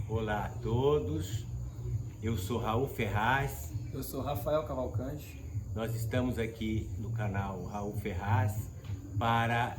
Olá a todos, eu sou Raul Ferraz. Eu sou Rafael Cavalcante. Nós estamos aqui no canal Raul Ferraz para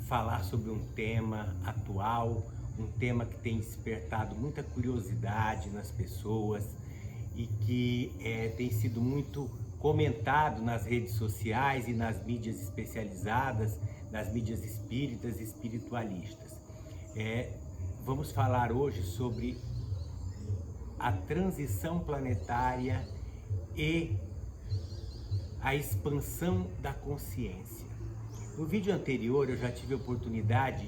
falar sobre um tema atual, um tema que tem despertado muita curiosidade nas pessoas e que tem sido muito comentado nas redes sociais e nas mídias especializadas, nas mídias espíritas e espiritualistas. Vamos falar hoje sobre a transição planetária e a expansão da consciência. No vídeo anterior eu já tive a oportunidade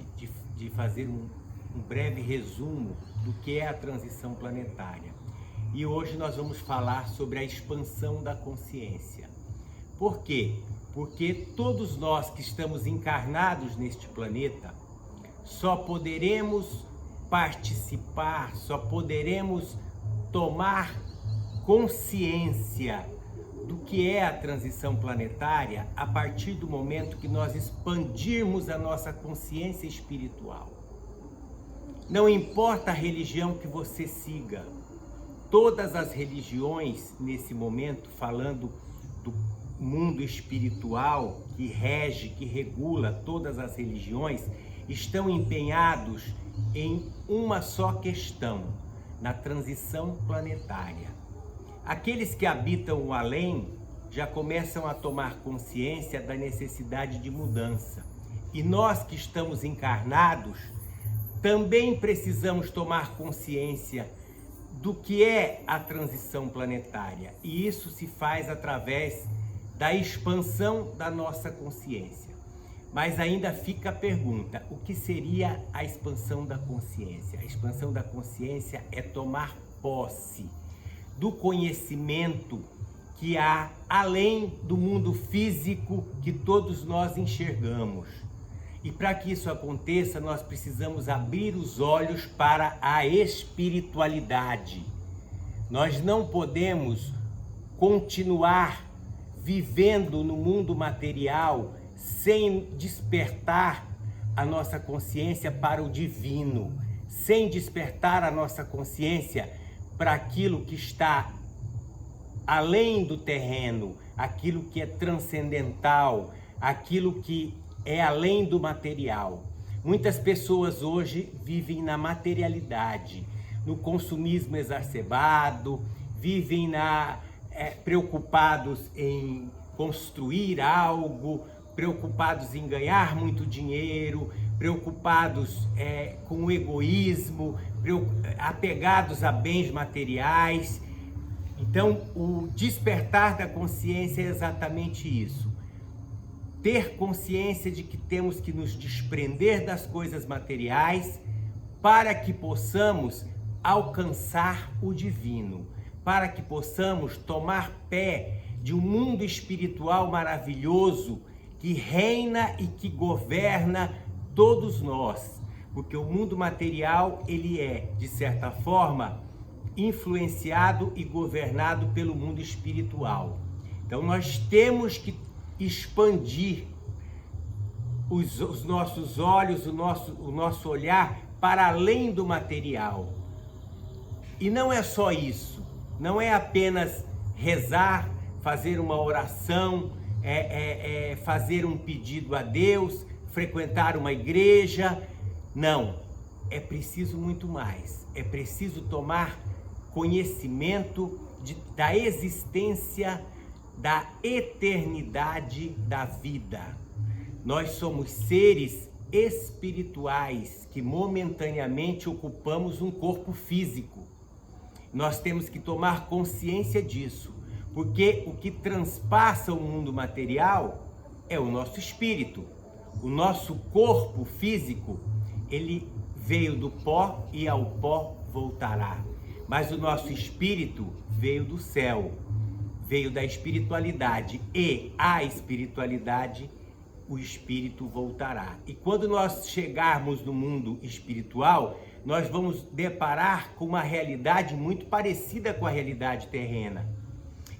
de fazer um breve resumo do que é a transição planetária. E hoje nós vamos falar sobre a expansão da consciência. Por quê? Porque todos nós que estamos encarnados neste planeta só poderemos participar, só poderemos tomar consciência do que é a transição planetária a partir do momento que nós expandirmos a nossa consciência espiritual. Não importa a religião que você siga, todas as religiões nesse momento, falando do mundo espiritual que rege, que regula todas as religiões, estão empenhados em uma só questão, na transição planetária. Aqueles que habitam o além já começam a tomar consciência da necessidade de mudança. E nós que estamos encarnados também precisamos tomar consciência do que é a transição planetária. E isso se faz através da expansão da nossa consciência. Mas ainda fica a pergunta, o que seria a expansão da consciência? A expansão da consciência é tomar posse do conhecimento que há além do mundo físico que todos nós enxergamos. E para que isso aconteça, nós precisamos abrir os olhos para a espiritualidade. Nós não podemos continuar vivendo no mundo material sem despertar a nossa consciência para o divino, sem despertar a nossa consciência para aquilo que está além do terreno, aquilo que é transcendental, aquilo que é além do material. Muitas pessoas hoje vivem na materialidade, no consumismo exacerbado, vivem preocupados em construir algo, preocupados em ganhar muito dinheiro, preocupados com o egoísmo, apegados a bens materiais. Então, o despertar da consciência é exatamente isso. Ter consciência de que temos que nos desprender das coisas materiais para que possamos alcançar o divino, para que possamos tomar pé de um mundo espiritual maravilhoso que reina e que governa todos nós, porque o mundo material ele é, de certa forma, influenciado e governado pelo mundo espiritual. Então nós temos que expandir os nossos olhos, o nosso olhar para além do material. E não é só isso, não é apenas rezar, fazer uma oração, fazer um pedido a Deus, frequentar uma igreja. Não, é preciso muito mais. É preciso tomar conhecimento da existência, da eternidade da vida. Nós somos seres espirituais que momentaneamente ocupamos um corpo físico. Nós temos que tomar consciência disso, porque o que transpassa o mundo material é o nosso espírito. O nosso corpo físico, ele veio do pó e ao pó voltará. Mas o nosso espírito veio do céu, veio da espiritualidade, e a espiritualidade, o espírito voltará. E quando nós chegarmos no mundo espiritual, nós vamos deparar com uma realidade muito parecida com a realidade terrena.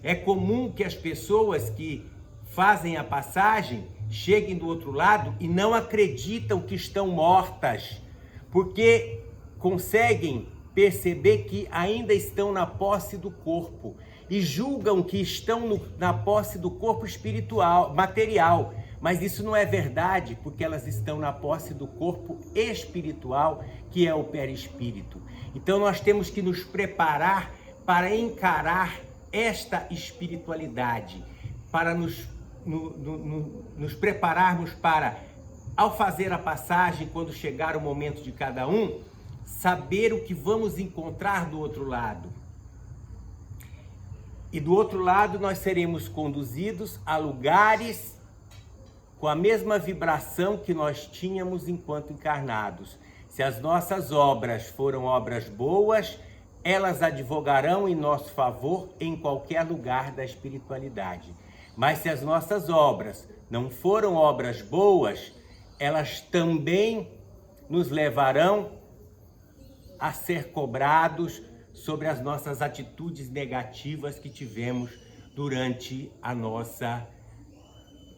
É comum que as pessoas que fazem a passagem cheguem do outro lado e não acreditam que estão mortas, porque conseguem perceber que ainda estão na posse do corpo e julgam que estão na posse do corpo espiritual, material, mas isso não é verdade, porque elas estão na posse do corpo espiritual, que é o perispírito. Então nós temos que nos preparar para encarar esta espiritualidade, para nos prepararmos para, ao fazer a passagem, quando chegar o momento de cada um, saber o que vamos encontrar do outro lado. E do outro lado nós seremos conduzidos a lugares com a mesma vibração que nós tínhamos enquanto encarnados. Se as nossas obras foram obras boas, elas advogarão em nosso favor em qualquer lugar da espiritualidade. Mas se as nossas obras não foram obras boas, elas também nos levarão a ser cobrados sobre as nossas atitudes negativas que tivemos durante a nossa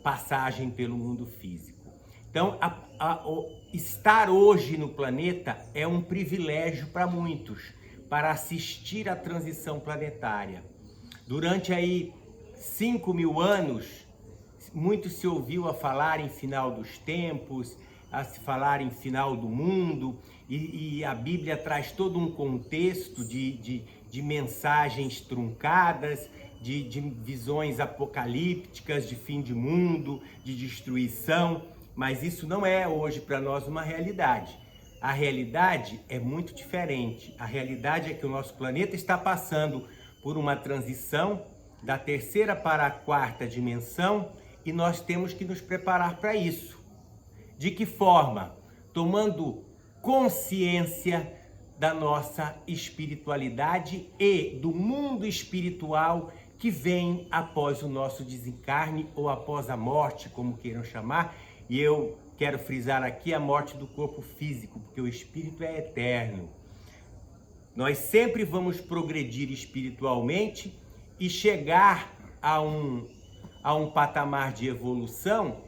passagem pelo mundo físico. Então, estar hoje no planeta é um privilégio para muitos, para assistir à transição planetária. Durante aí 5.000 anos, muito se ouviu a falar em final dos tempos, a se falar em final do mundo, e a Bíblia traz todo um contexto de mensagens truncadas, de visões apocalípticas, de fim de mundo, de destruição, mas isso não é hoje para nós uma realidade. A realidade é muito diferente. A realidade é que o nosso planeta está passando por uma transição da terceira para a quarta dimensão e nós temos que nos preparar para isso. De que forma? Tomando consciência da nossa espiritualidade e do mundo espiritual que vem após o nosso desencarne ou após a morte, como queiram chamar. E eu quero frisar aqui a morte do corpo físico, porque o espírito é eterno. Nós sempre vamos progredir espiritualmente e chegar a um patamar de evolução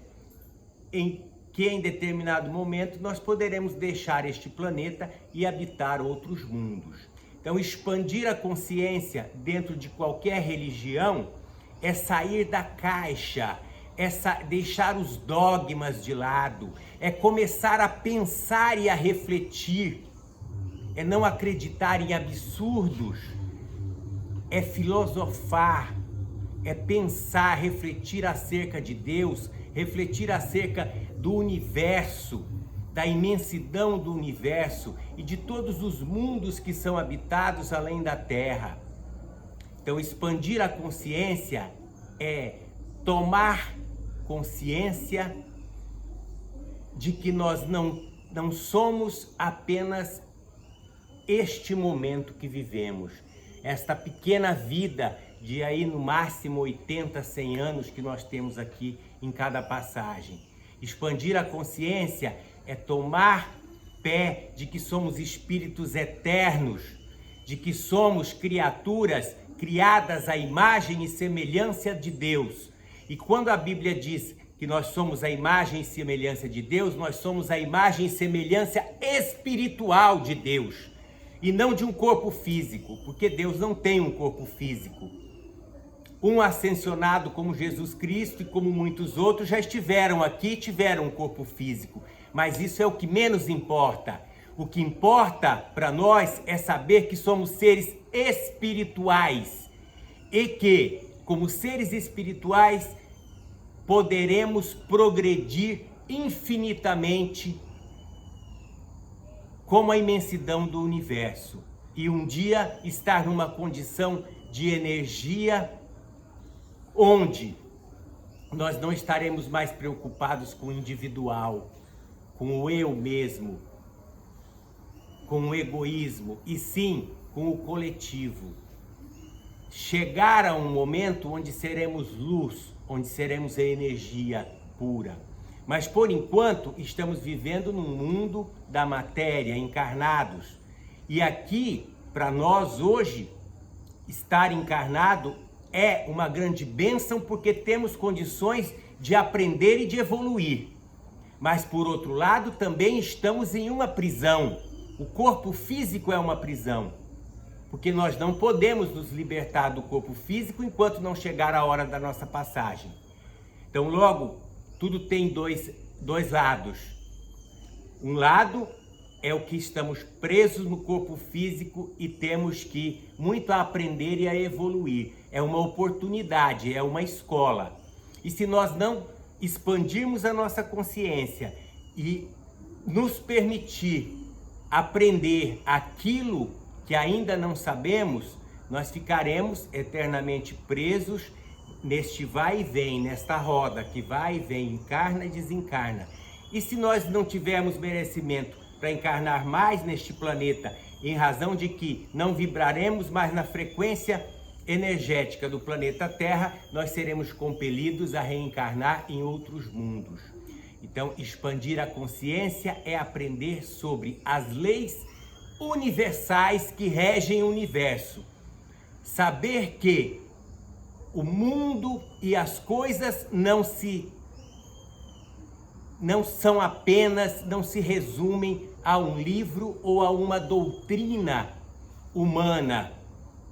em que em determinado momento nós poderemos deixar este planeta e habitar outros mundos. Então, expandir a consciência dentro de qualquer religião é sair da caixa, é deixar os dogmas de lado, é começar a pensar e a refletir, é não acreditar em absurdos, é filosofar, é pensar, refletir acerca de Deus, refletir acerca do universo, da imensidão do universo e de todos os mundos que são habitados além da Terra. Então, expandir a consciência é tomar consciência de que nós não somos apenas este momento que vivemos, esta pequena vida de aí no máximo 80, 100 anos que nós temos aqui em cada passagem. Expandir a consciência é tomar pé de que somos espíritos eternos, de que somos criaturas criadas à imagem e semelhança de Deus. E quando a Bíblia diz que nós somos a imagem e semelhança de Deus, nós somos a imagem e semelhança espiritual de Deus, e não de um corpo físico, porque Deus não tem um corpo físico. Um ascensionado como Jesus Cristo e como muitos outros já estiveram aqui e tiveram um corpo físico, mas isso é o que menos importa. O que importa para nós é saber que somos seres espirituais e que, como seres espirituais, poderemos progredir infinitamente como a imensidão do universo e um dia estar numa condição de energia onde nós não estaremos mais preocupados com o individual, com o eu mesmo, com o egoísmo, e sim com o coletivo. Chegar a um momento onde seremos luz, onde seremos a energia pura. Mas por enquanto estamos vivendo num mundo da matéria, encarnados. E aqui, para nós hoje, estar encarnado é uma grande bênção porque temos condições de aprender e de evoluir. Mas por outro lado, também estamos em uma prisão. O corpo físico é uma prisão, porque nós não podemos nos libertar do corpo físico enquanto não chegar a hora da nossa passagem. Então, logo, tudo tem dois lados. Um lado é o que estamos presos no corpo físico e temos que muito a aprender e a evoluir. É uma oportunidade, é uma escola. E se nós não expandirmos a nossa consciência e nos permitir aprender aquilo que ainda não sabemos, nós ficaremos eternamente presos neste vai e vem, nesta roda que vai e vem, encarna e desencarna. E se nós não tivermos merecimento para encarnar mais neste planeta, em razão de que não vibraremos mais na frequência energética do planeta Terra, nós seremos compelidos a reencarnar em outros mundos. Então, expandir a consciência é aprender sobre as leis universais que regem o universo. Saber que o mundo e as coisas não se resumem a um livro ou a uma doutrina humana,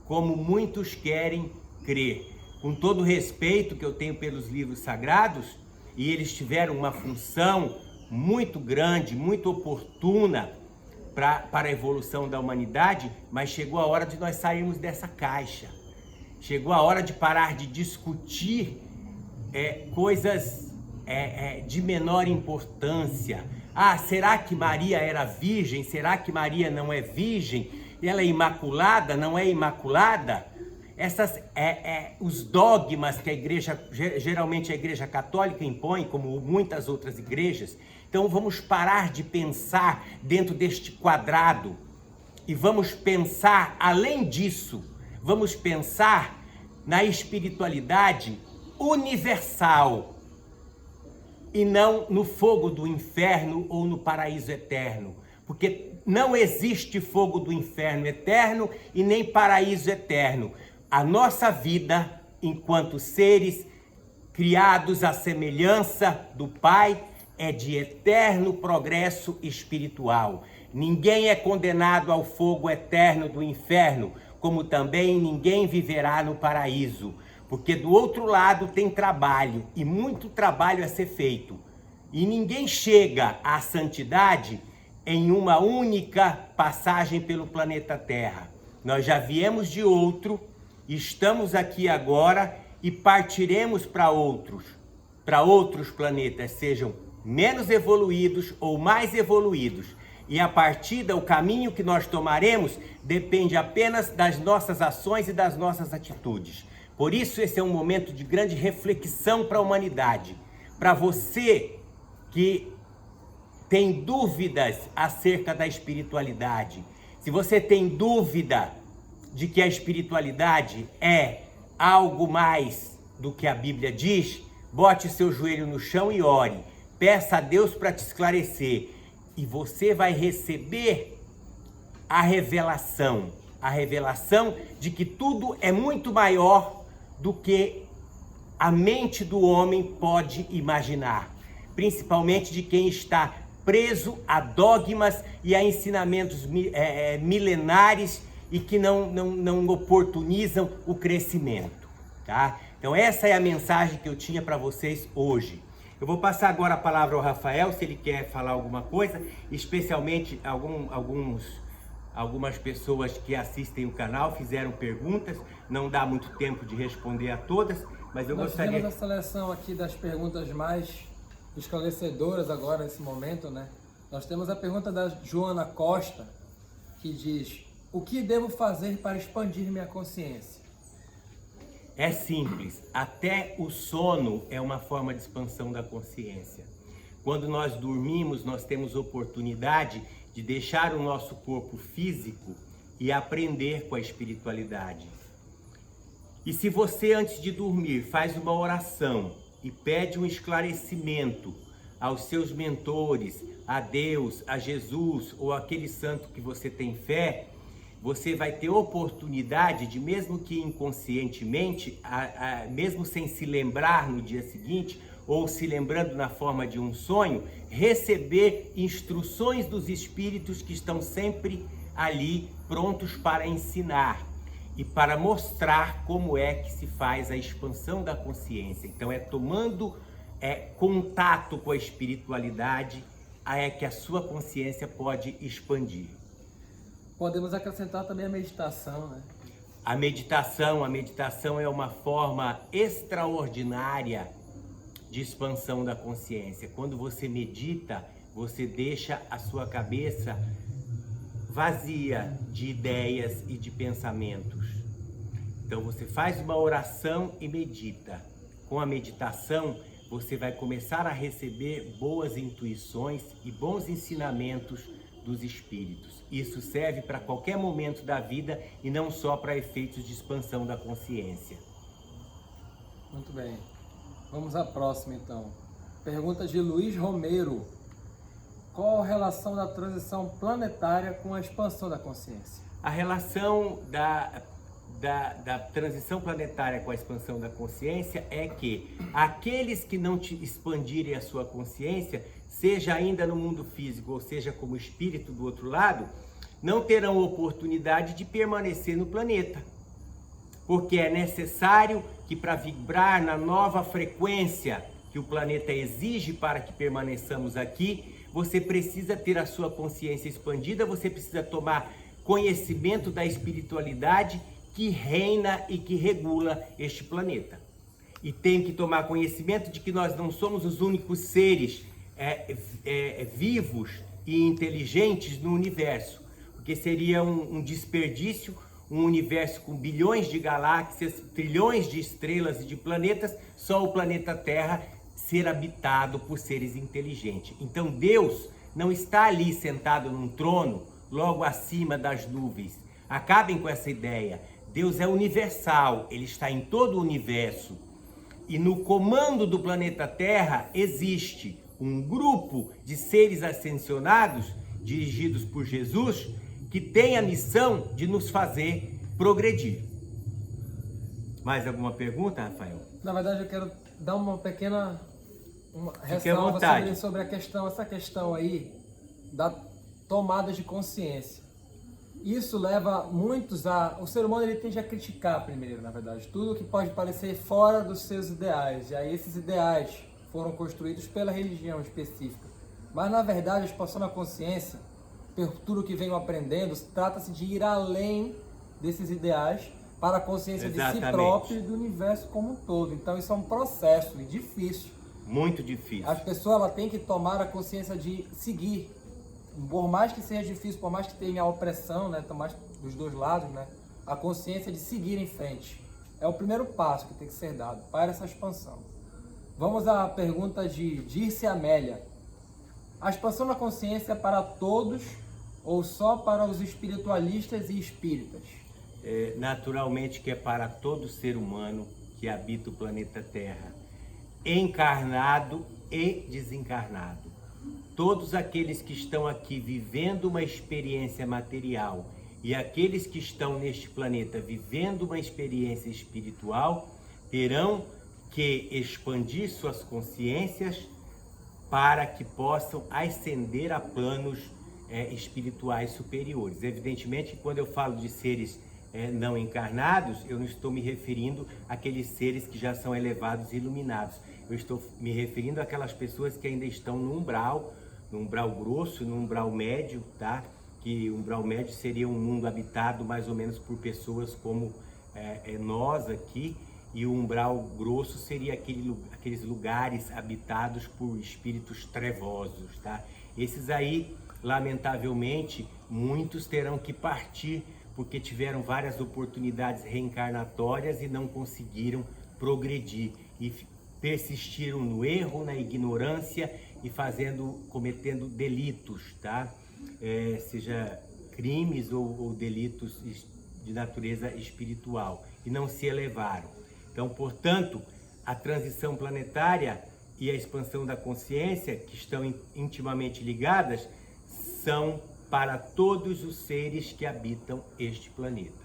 como muitos querem crer. Com todo o respeito que eu tenho pelos livros sagrados, e eles tiveram uma função muito grande, muito oportuna para a evolução da humanidade, mas chegou a hora de nós sairmos dessa caixa. Chegou a hora de parar de discutir coisas de menor importância. Ah, será que Maria era virgem? Será que Maria não é virgem? Ela é imaculada? Não é imaculada? Os dogmas que a igreja, geralmente a igreja católica impõe, como muitas outras igrejas. Então vamos parar de pensar dentro deste quadrado e vamos pensar além disso. Vamos pensar na espiritualidade universal e não no fogo do inferno ou no paraíso eterno, porque não existe fogo do inferno eterno e nem paraíso eterno. A nossa vida, enquanto seres criados à semelhança do Pai, é de eterno progresso espiritual. Ninguém é condenado ao fogo eterno do inferno, como também ninguém viverá no paraíso, porque do outro lado tem trabalho, e muito trabalho a ser feito. E ninguém chega à santidade em uma única passagem pelo planeta Terra. Nós já viemos de outro, estamos aqui agora e partiremos para outros planetas, sejam menos evoluídos ou mais evoluídos. E a partida, o caminho que nós tomaremos depende apenas das nossas ações e das nossas atitudes. Por isso, esse é um momento de grande reflexão para a humanidade. Para você que tem dúvidas acerca da espiritualidade, se você tem dúvida de que a espiritualidade é algo mais do que a Bíblia diz, bote seu joelho no chão e ore. Peça a Deus para te esclarecer. E você vai receber a revelação de que tudo é muito maior do que a mente do homem pode imaginar. Principalmente de quem está preso a dogmas e a ensinamentos milenares e que não oportunizam o crescimento, tá? Então essa é a mensagem que eu tinha para vocês hoje. Eu vou passar agora a palavra ao Rafael, se ele quer falar alguma coisa, especialmente algumas pessoas que assistem o canal fizeram perguntas, não dá muito tempo de responder a todas, mas eu gostaria... Nós fizemos a seleção aqui das perguntas mais esclarecedoras agora nesse momento, né? Nós temos a pergunta da Joana Costa, que diz: o que devo fazer para expandir minha consciência? É simples, até o sono é uma forma de expansão da consciência. Quando nós dormimos, nós temos oportunidade de deixar o nosso corpo físico e aprender com a espiritualidade. E se você, antes de dormir, faz uma oração e pede um esclarecimento aos seus mentores, a Deus, a Jesus ou aquele santo que você tem fé, você vai ter oportunidade de, mesmo que inconscientemente, mesmo sem se lembrar no dia seguinte, ou se lembrando na forma de um sonho, receber instruções dos espíritos que estão sempre ali prontos para ensinar e para mostrar como é que se faz a expansão da consciência. Então é tomando contato com a espiritualidade é que a sua consciência pode expandir. Podemos acrescentar também a meditação, né? A meditação é uma forma extraordinária de expansão da consciência. Quando você medita, você deixa a sua cabeça vazia de ideias e de pensamentos. Então você faz uma oração e medita. Com a meditação, você vai começar a receber boas intuições e bons ensinamentos dos espíritos. Isso serve para qualquer momento da vida e não só para efeitos de expansão da consciência. Muito bem. Vamos à próxima, então. Pergunta de Luiz Romero. Qual a relação da transição planetária com a expansão da consciência? A relação da transição planetária com a expansão da consciência é que aqueles que não te expandirem a sua consciência, seja ainda no mundo físico ou seja como espírito do outro lado, não terão oportunidade de permanecer no planeta. Porque é necessário que, para vibrar na nova frequência que o planeta exige para que permaneçamos aqui, você precisa ter a sua consciência expandida, você precisa tomar conhecimento da espiritualidade que reina e que regula este planeta. E tem que tomar conhecimento de que nós não somos os únicos seres vivos e inteligentes no universo, porque seria um desperdício, um universo com bilhões de galáxias, trilhões de estrelas e de planetas, só o planeta Terra ser habitado por seres inteligentes. Então Deus não está ali sentado num trono, logo acima das nuvens. Acabem com essa ideia. Deus é universal, Ele está em todo o universo. E no comando do planeta Terra existe um grupo de seres ascensionados, dirigidos por Jesus, que tem a missão de nos fazer progredir. Mais alguma pergunta, Rafael? Na verdade, eu quero dar uma pequena Fique à vontade. sobre essa questão aí da tomada de consciência. Isso leva muitos o ser humano ele tende a criticar primeiro, na verdade, tudo que pode parecer fora dos seus ideais. E aí esses ideais foram construídos pela religião específica. Mas na verdade, a expansão da consciência, por tudo que venho aprendendo, trata-se de ir além desses ideais para a consciência de si próprio e do universo como um todo. Então isso é um processo difícil. Muito difícil. A pessoa ela tem que tomar a consciência de seguir. Por mais que seja difícil, por mais que tenha a opressão, né, mais dos dois lados, né, a consciência de seguir em frente. É o primeiro passo que tem que ser dado para essa expansão. Vamos à pergunta de Dirce Amélia. A expansão da consciência é para todos ou só para os espiritualistas e espíritas? Naturalmente que é para todo ser humano que habita o planeta Terra, encarnado e desencarnado. Todos aqueles que estão aqui vivendo uma experiência material e aqueles que estão neste planeta vivendo uma experiência espiritual terão que expandir suas consciências para que possam ascender a planos espirituais superiores. Evidentemente, quando eu falo de seres não encarnados, eu não estou me referindo àqueles seres que já são elevados e iluminados. Eu estou me referindo àquelas pessoas que ainda estão no umbral grosso, no umbral médio, tá? Que o umbral médio seria um mundo habitado mais ou menos por pessoas como nós aqui, e o umbral grosso seria aqueles lugares habitados por espíritos trevosos, tá? Esses aí, lamentavelmente, muitos terão que partir porque tiveram várias oportunidades reencarnatórias e não conseguiram progredir e persistiram no erro, na ignorância e cometendo delitos, tá? Seja crimes ou delitos de natureza espiritual, e não se elevaram. Então, portanto, a transição planetária e a expansão da consciência, que estão intimamente ligadas, são para todos os seres que habitam este planeta.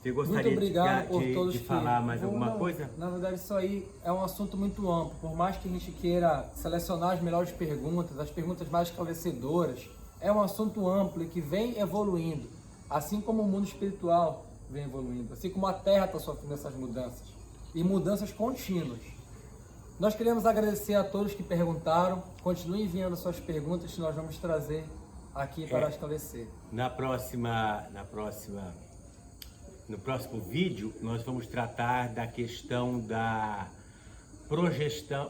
Você gostaria Muito obrigado por todos de que... falar mais alguma coisa? Na verdade, isso aí é um assunto muito amplo. Por mais que a gente queira selecionar as melhores perguntas, as perguntas mais esclarecedoras, é um assunto amplo e que vem evoluindo. Assim como o mundo espiritual vem evoluindo, assim como a Terra está sofrendo essas mudanças. E mudanças contínuas. Nós queremos agradecer a todos que perguntaram. Continuem enviando suas perguntas que nós vamos trazer aqui para esclarecer. No próximo vídeo, nós vamos tratar da questão da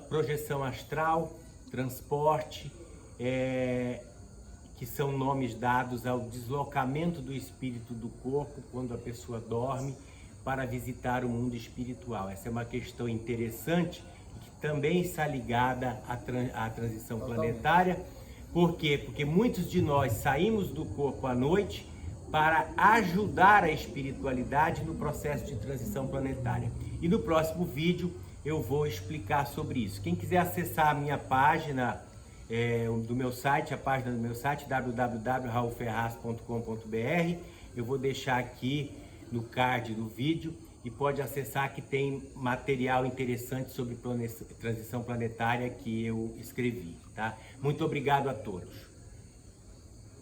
projeção astral, transporte, que são nomes dados ao deslocamento do espírito do corpo quando a pessoa dorme para visitar o mundo espiritual. Essa é uma questão interessante e que também está ligada à transição planetária. Por quê? Porque muitos de nós saímos do corpo à noite para ajudar a espiritualidade no processo de transição planetária. E no próximo vídeo eu vou explicar sobre isso. Quem quiser acessar a minha página do meu site, a página do meu site, www.raulferraz.com.br, eu vou deixar aqui no card do vídeo e pode acessar, que tem material interessante sobre transição planetária que eu escrevi, tá? Muito obrigado a todos.